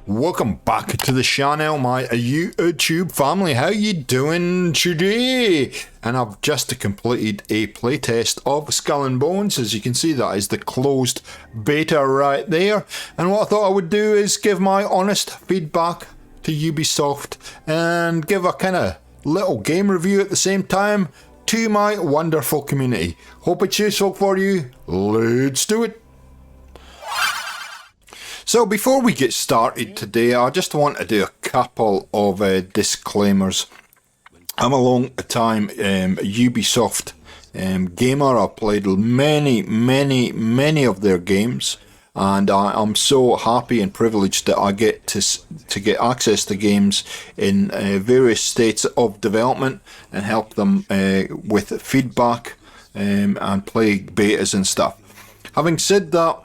Welcome back to the channel, my YouTube family. How you doing today? And I've just completed a playtest of Skull and Bones. As you can see, that is the closed beta right there. And what I thought I would do is give my honest feedback to Ubisoft and give a kind of little game review at the same time to my wonderful community. Hope it's useful for you. Let's do it. So before we get started today, I just want to do a couple of disclaimers. I'm a long time Ubisoft gamer. I've played many of their games, and I'm so happy and privileged that I get to get access to games in various states of development and help them with feedback and play betas and stuff. Having said that,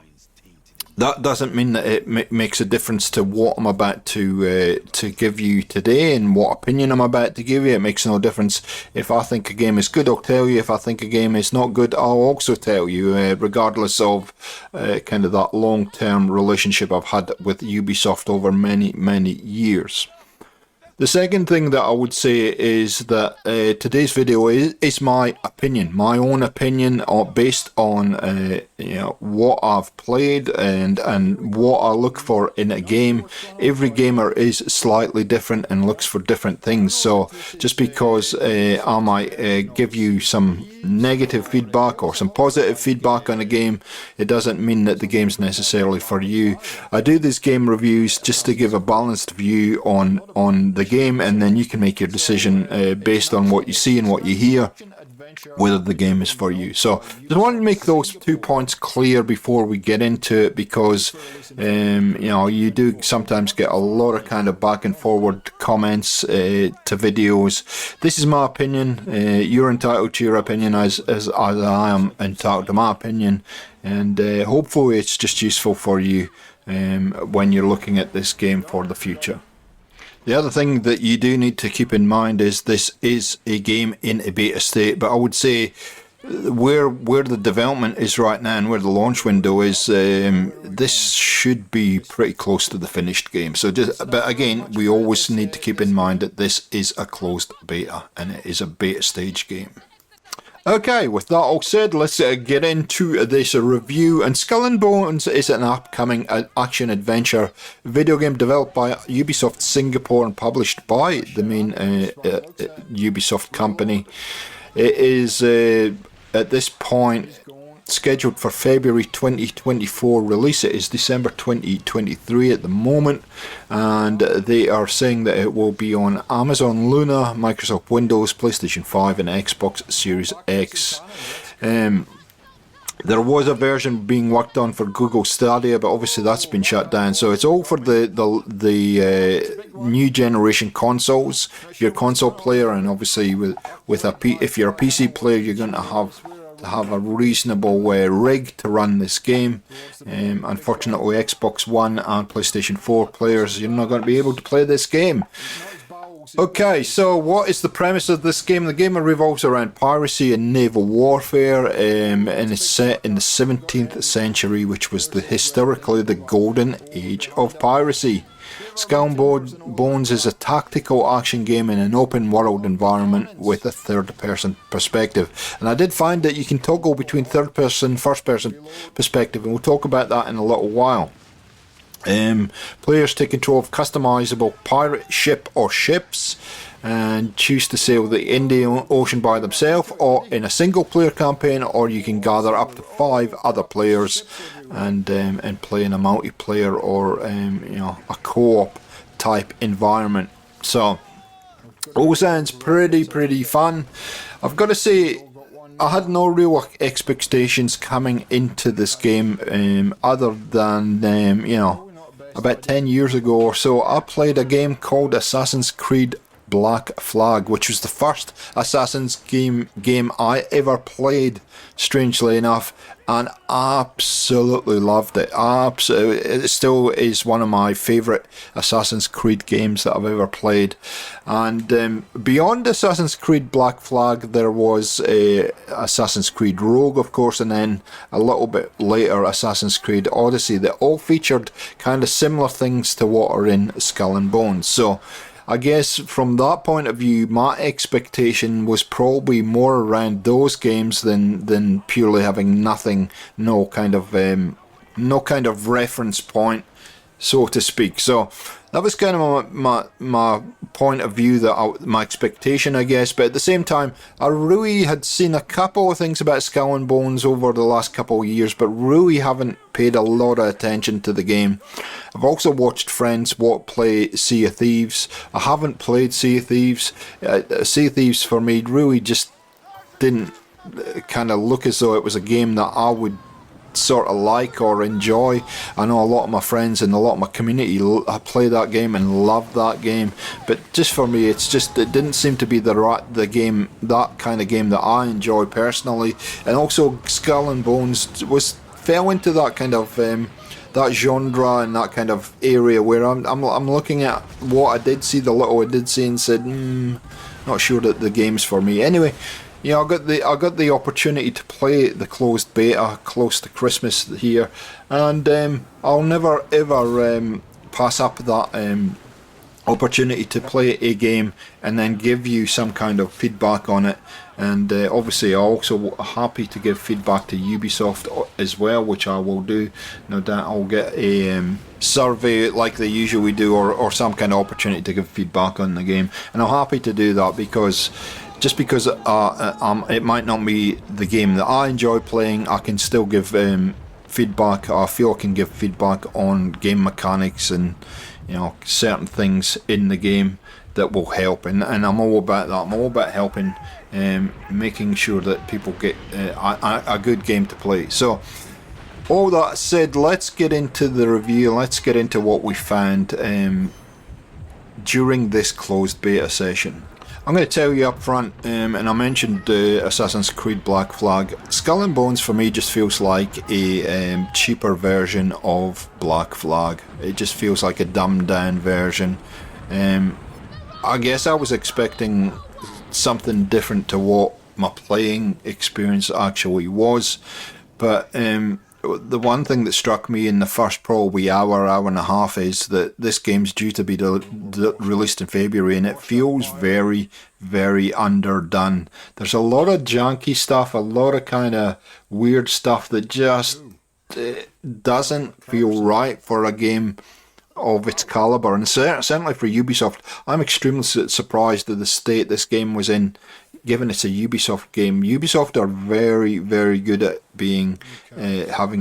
that doesn't mean that it makes a difference to what I'm about to give you today and what opinion I'm about to give you. It makes no difference. If I think a game is good, I'll tell you. If I think a game is not good, I'll also tell you, regardless of kind of that long-term relationship I've had with Ubisoft over many years. The second thing that I would say is that today's video is my opinion, my own opinion, based on you know, what I've played and what I look for in a game. Every gamer is slightly different and looks for different things. So just because I might give you some negative feedback or some positive feedback on a game, it doesn't mean that the game's necessarily for you. I do these game reviews just to give a balanced view on the game, and then you can make your decision based on what you see and what you hear, whether the game is for you. So just wanted to make those 2 points clear before we get into it, because you know, you do sometimes get a lot of kind of back and forward comments to videos. This is my opinion. You're entitled to your opinion as I am entitled to my opinion, and hopefully it's just useful for you when you're looking at this game for the future. The other thing that you do need to keep in mind is this is a game in a beta state, but I would say where the development is right now and where the launch window is, this should be pretty close to the finished game. So but again, we always need to keep in mind that this is a closed beta and it is a beta stage game. Okay, with that all said, let's get into this review. And Skull and Bones is an upcoming action-adventure video game developed by Ubisoft Singapore and published by the main Ubisoft company. It is, at this point, scheduled for February 2024 release. It is December 2023 at the moment, and they are saying that it will be on Amazon Luna, Microsoft Windows, PlayStation 5 and Xbox Series X. There was a version being worked on for Google Stadia, but obviously that's been shut down. So it's all for the new generation consoles. If you're a console player, and obviously if you're a PC player, you're going to have a reasonable rig to run this game. Unfortunately, Xbox One and PlayStation 4 players, you're not going to be able to play this game. Okay, so what is the premise of this game? The game revolves around piracy and naval warfare, and it's set in the 17th century, which was historically the golden age of piracy. Skull and Bones is a tactical action game in an open world environment with a third person perspective. And I did find that you can toggle between third person, first person perspective, and we'll talk about that in a little while. Players take control of customizable pirate ship or ships and choose to sail the Indian Ocean by themselves or in a single player campaign, or you can gather up to 5 other players and play in a multiplayer or you know, a co-op type environment. So all sounds pretty fun. I've got to say, I had no real expectations coming into this game, other than you know, about 10 years ago or so I played a game called Assassin's Creed Black Flag, which was the first Assassin's game I ever played, strangely enough, and absolutely loved it. It still is one of my favourite Assassin's Creed games that I've ever played. And beyond Assassin's Creed Black Flag, there was Assassin's Creed Rogue, of course, and then a little bit later Assassin's Creed Odyssey, that all featured kind of similar things to what are in Skull and Bones. So I guess from that point of view, my expectation was probably more around those games than purely having nothing, no kind of reference point, so to speak. So that was kind of my point of view, my expectation, I guess. But at the same time, I really had seen a couple of things about Skull and Bones over the last couple of years, but really haven't paid a lot of attention to the game. I've also watched friends play Sea of Thieves. I haven't played Sea of Thieves. Sea of Thieves for me really just didn't kind of look as though it was a game that I would sort of like or enjoy. I know a lot of my friends and a lot of my community play that game and love that game, but just for me, it didn't seem to be that kind of game that I enjoy personally. And also Skull and Bones fell into that kind of that genre and that kind of area where I'm looking at what I did see, the little I did see, and said, not sure that the game's for me. Anyway, I got the opportunity to play the closed beta close to Christmas here, and I'll never ever pass up that opportunity to play a game and then give you some kind of feedback on it. And obviously I'm also happy to give feedback to Ubisoft as well, which I will do. No doubt I'll get a survey like they usually do, or some kind of opportunity to give feedback on the game, and I'm happy to do that because it might not be the game that I enjoy playing, I can still give feedback. I feel I can give feedback on game mechanics and certain things in the game that will help, and I'm all about that. I'm all about helping, making sure that people get a good game to play. So all that said, let's get into the review. Let's get into what we found during this closed beta session. I'm going to tell you up front, and I mentioned Assassin's Creed Black Flag. Skull and Bones for me just feels like a cheaper version of Black Flag. It just feels like a dumbed down version. I guess I was expecting something different to what my playing experience actually was, but the one thing that struck me in the first probably hour and a half is that this game's due to be released in February, and it feels very, very underdone. There's a lot of janky stuff, a lot of kind of weird stuff that just doesn't feel right for a game of its caliber, and certainly for Ubisoft. I'm extremely surprised at the state this game was in, given it's a Ubisoft game. Ubisoft are very, very good at having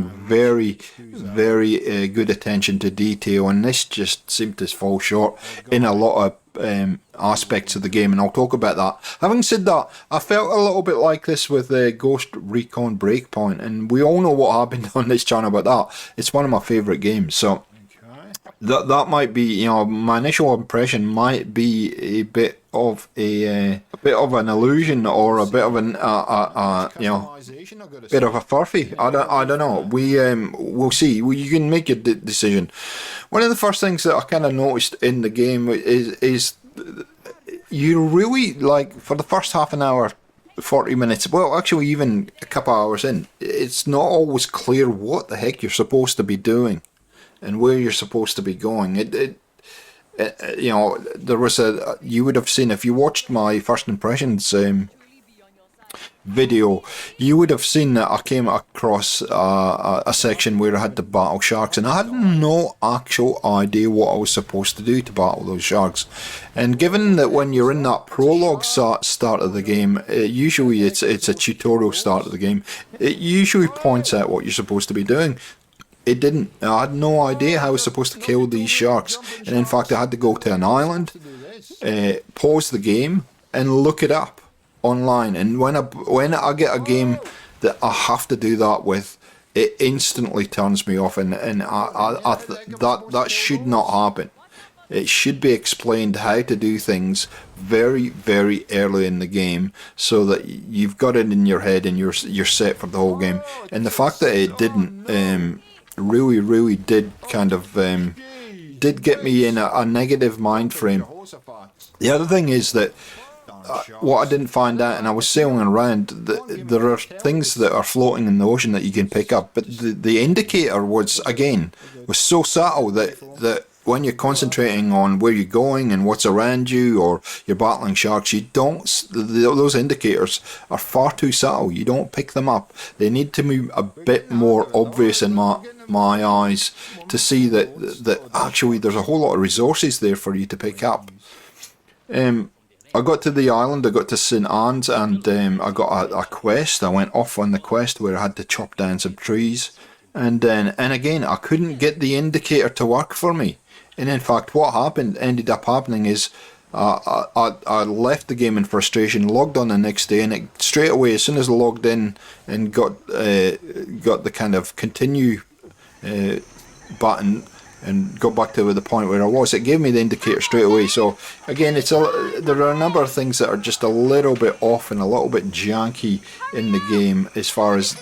very, very good attention to detail, and this just seemed to fall short in a lot of aspects of the game, and I'll talk about that. Having said that, I felt a little bit like this with Ghost Recon Breakpoint, and we all know what happened on this channel about that. It's one of my favourite games, so that might be, my initial impression might be a bit of an illusion, or a bit of bit of a furphy. I don't know. We'll see. You can make your decision. One of the first things that I kind of noticed in the game is you really, like, for the first half an hour, 40 minutes, well, actually even a couple hours in, it's not always clear what the heck you're supposed to be doing and where you're supposed to be going. There was you would have seen, if you watched my first impressions video, you would have seen that I came across a section where I had to battle sharks, and I had no actual idea what I was supposed to do to battle those sharks. And given that when you're in that prologue start of the game, usually it's a tutorial start of the game, it usually points out what you're supposed to be doing. It didn't. I had no idea how I was supposed to kill these sharks, and in fact I had to go to an island, pause the game and look it up online, and when I get a game that I have to do that with, it instantly turns me off, and that should not happen. it should be explained how to do things very, very early in the game, so that you've got it in your head and you're set for the whole game. And the fact that it didn't really did kind of did get me in a negative mind frame. The other thing is that what I didn't find out, and I was sailing around, there are things that are floating in the ocean that you can pick up, but the indicator was so subtle that when you're concentrating on where you're going and what's around you, or you're battling sharks, those indicators are far too subtle. You don't pick them up. They need to be a bit more obvious in my eyes to see that actually there's a whole lot of resources there for you to pick up. I got to the island, I got to St. Anne's, and I got a quest. I went off on the quest where I had to chop down some trees, and again I couldn't get the indicator to work for me. And in fact, what ended up happening is I left the game in frustration, logged on the next day, and it straight away, as soon as I logged in and got the kind of continue button and got back to the point where I was, it gave me the indicator straight away. So again, there are a number of things that are just a little bit off and a little bit janky in the game as far as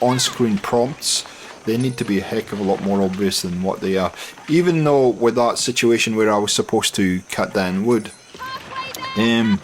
on-screen prompts. They need to be a heck of a lot more obvious than what they are. Even though with that situation where I was supposed to cut down wood, it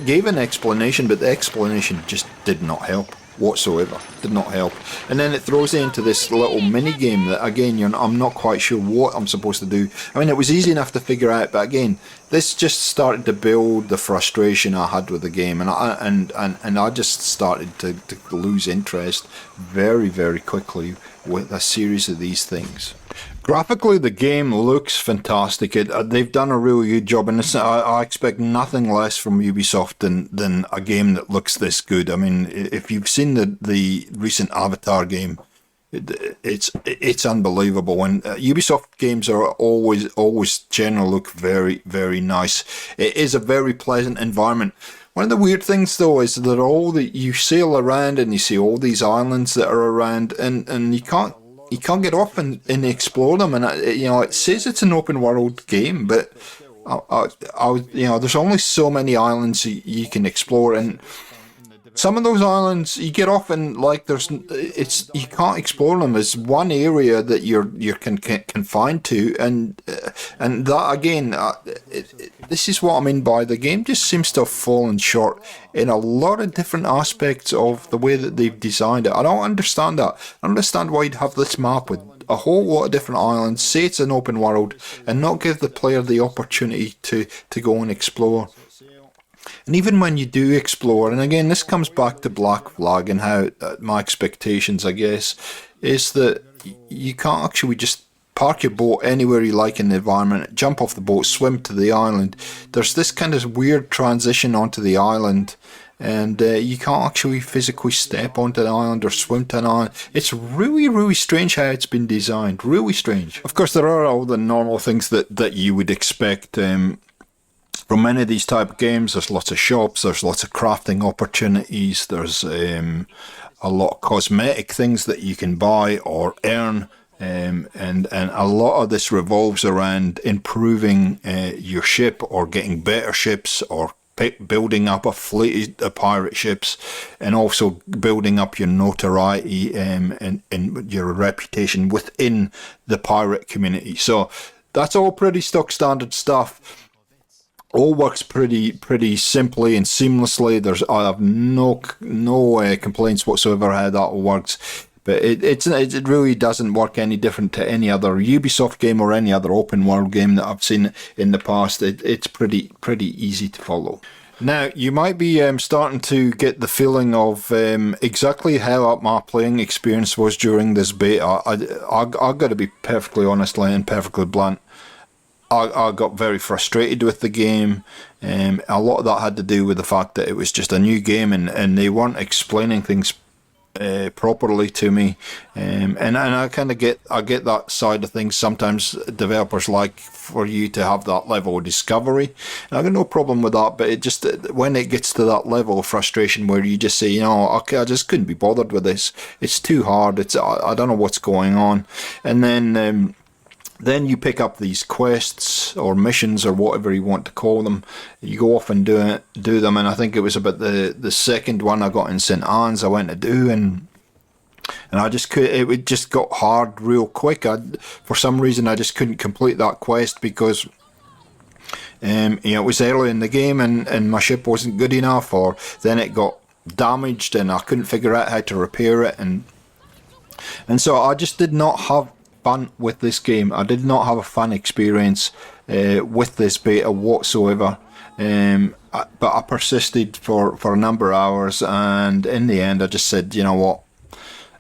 gave an explanation, but the explanation just did not help whatsoever. Did not help. And then it throws you into this little mini game that again I'm not quite sure what I'm supposed to do. I mean, it was easy enough to figure out, but again, this just started to build the frustration I had with the game, and I just started to lose interest very, very quickly with a series of these things. Graphically, the game looks fantastic. They've done a really good job, and I expect nothing less from Ubisoft than a game that looks this good. I mean, if you've seen the recent Avatar game, it's unbelievable. And Ubisoft games are always generally look very, very nice. It is a very pleasant environment. One of the weird things though is that you sail around and you see all these islands that are around, and you can't get off and explore them. And it says it's an open world game, but there's only so many islands you can explore, and some of those islands you get off and you can't explore them. There's one area that you're confined to, and that again, this is what I mean by the game just seems to have fallen short in a lot of different aspects of the way that they've designed it. I don't understand that. I understand why you'd have this map with a whole lot of different islands, say it's an open world, and not give the player the opportunity to go and explore. And even when you do explore, and again this comes back to Black Flag and how my expectations, I guess, is that you can't actually just park your boat anywhere you like in the environment, jump off the boat, swim to the island. There's this kind of weird transition onto the island, and you can't actually physically step onto the island or swim to an island. It's really, really strange how it's been designed. Really strange. Of course, there are all the normal things that you would expect from many of these type of games. There's lots of shops, there's lots of crafting opportunities, there's a lot of cosmetic things that you can buy or earn, and a lot of this revolves around improving your ship or getting better ships or building up a fleet of pirate ships, and also building up your notoriety and your reputation within the pirate community. So that's all pretty stock standard stuff. All works pretty simply and seamlessly. I have no complaints whatsoever how that all works. But it really doesn't work any different to any other Ubisoft game or any other open world game that I've seen in the past. It's pretty easy to follow. Now, you might be starting to get the feeling of exactly how my playing experience was during this beta. I've got to be perfectly honest and perfectly blunt. I got very frustrated with the game. A lot of that had to do with the fact that it was just a new game, and they weren't explaining things properly to me. And I kind of get that side of things. Sometimes developers like for you to have that level of discovery. And I've got no problem with that, but it just, when it gets to that level of frustration where you just say, okay, I just couldn't be bothered with this. It's too hard. I don't know what's going on. And then Then you pick up these quests or missions or whatever you want to call them. You go off and do them, and I think it was about the second one I got in St. Anne's I went to do, and I just could. It just got hard real quick. For some reason I just couldn't complete that quest because it was early in the game and my ship wasn't good enough, or then it got damaged and I couldn't figure out how to repair it, and so I just did not have fun with this game. I did not have a fun experience with this beta whatsoever. But I persisted for a number of hours, and in the end I just said, you know what,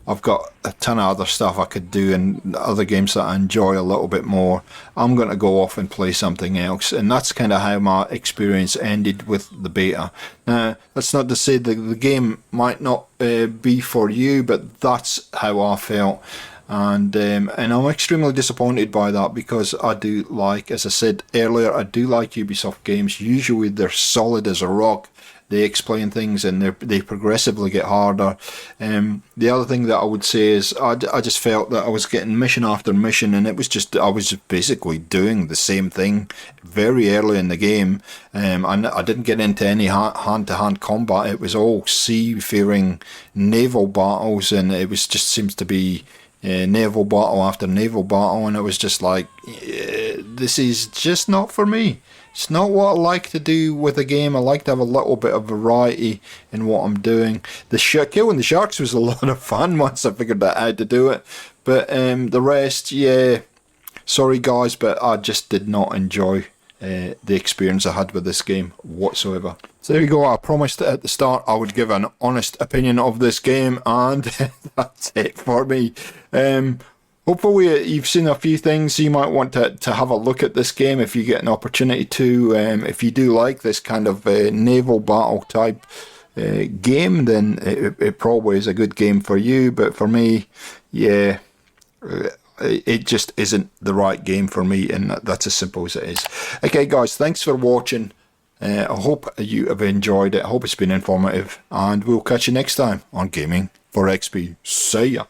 I've got a ton of other stuff I could do and other games that I enjoy a little bit more. I'm going to go off and play something else, and that's kind of how my experience ended with the beta. Now, that's not to say the game might not be for you, but that's how I felt. And I'm extremely disappointed by that, because I do like, as I said earlier, I do like Ubisoft games. Usually they're solid as a rock. They explain things and they progressively get harder. The other thing that I would say is I just felt that I was getting mission after mission, and I was just basically doing the same thing very early in the game. I didn't get into any hand-to-hand combat. It was all seafaring naval battles, and it was just seems to be naval battle after naval battle, and it was just like, this is just not for me. It's not what I like to do with a game. I like to have a little bit of variety in what I'm doing. Killing the sharks was a lot of fun once I figured out how to do it, but the rest, yeah, sorry guys, but I just did not enjoy the experience I had with this game whatsoever. So there you go. I promised at the start I would give an honest opinion of this game, and that's it for me. Hopefully you've seen a few things. You might want to have a look at this game if you get an opportunity to. If you do like this kind of naval battle type game, then it probably is a good game for you. But for me, yeah, it just isn't the right game for me, and that's as simple as it is. Okay guys, thanks for watching. I hope you have enjoyed it. I hope it's been informative, and we'll catch you next time on Gaming for XP. See ya.